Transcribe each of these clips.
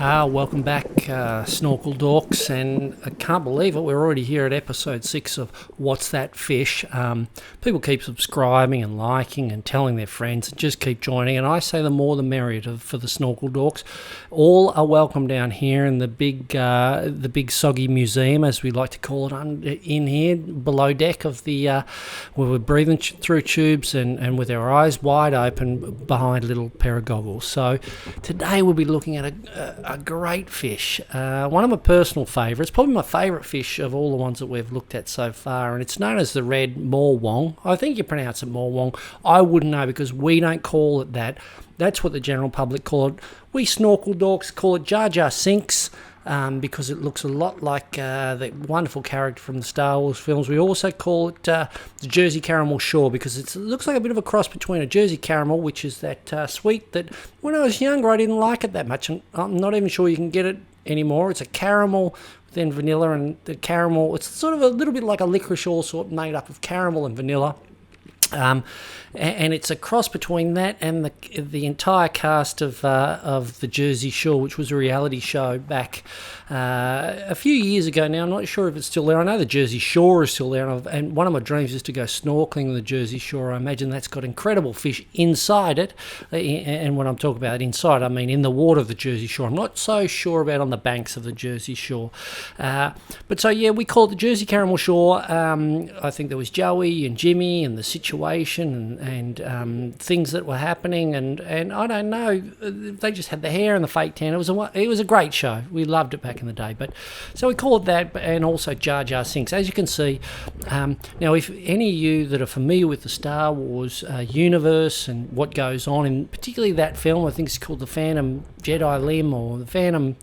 Welcome back, Snorkel Dorks, and I can't believe it, we're already here at episode 6 of What's That Fish? People keep subscribing and liking and telling their friends and just keep joining, and I say the more the merrier for the Snorkel Dorks. All are welcome down here in the big soggy museum, as we like to call it, in here, below deck of the, where we're breathing through tubes and with our eyes wide open behind a little pair of goggles. So today we'll be looking at a great fish, one of my personal favourites, probably my favourite fish of all the ones that we've looked at so far, and it's known as the red Morwong. I think you pronounce it Morwong. I wouldn't know because we don't call it that. That's what the general public call it. We Snorkel Dorks call it Jar Jar Sinks, because it looks a lot like the wonderful character from the Star Wars films. We also call it the Jersey Caramel Shore because it looks like a bit of a cross between a Jersey Caramel, which is that sweet that when I was younger I didn't like it that much, and I'm not even sure you can get it anymore. It's a caramel, then vanilla, and the caramel, it's sort of a little bit like a licorice all sort made up of caramel and vanilla. And it's a cross between that and the entire cast of the Jersey Shore, which was a reality show back a few years ago now. I'm not sure if it's still there. I know the Jersey Shore is still there, and one of my dreams is to go snorkeling in the Jersey Shore. I imagine that's got incredible fish inside it, and when I'm talking about inside, I mean in the water of the Jersey Shore. I'm not so sure about on the banks of the Jersey Shore. But so, yeah, we call it the Jersey Caramel Shore. I think there was Joey and Jimmy and the situation and things that were happening, and I don't know, they just had the hair and the fake tan. It was a great show. We loved it back in the day. But so we call it that, and also Jar Jar Sinks. As you can see, now if any of you that are familiar with the Star Wars universe and what goes on, and particularly that film, I think it's called The Phantom Jedi Limb, or The Phantom...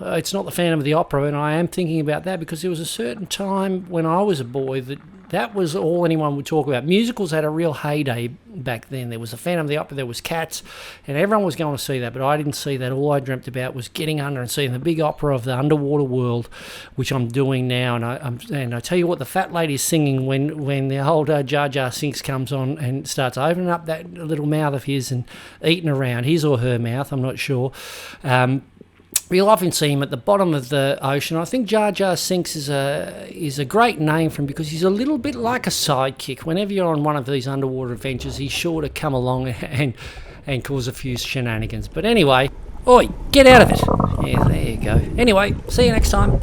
it's not The Phantom of the Opera, and I am thinking about that because there was a certain time when I was a boy that was all anyone would talk about. Musicals had a real heyday back then. There was The Phantom of the Opera, there was Cats, and everyone was going to see that, but I didn't see that. All I dreamt about was getting under and seeing the big opera of the underwater world, which I'm doing now. And I tell you what, the fat lady's singing when the old Jar Jar Sinks comes on and starts opening up that little mouth of his and eating around his or her mouth, I'm not sure. You'll often see him at the bottom of the ocean. I think Jar Jar Sinks is a great name for him because he's a little bit like a sidekick. Whenever you're on one of these underwater adventures, he's sure to come along and cause a few shenanigans. But anyway, oi, get out of it. Yeah, there you go. Anyway, see you next time.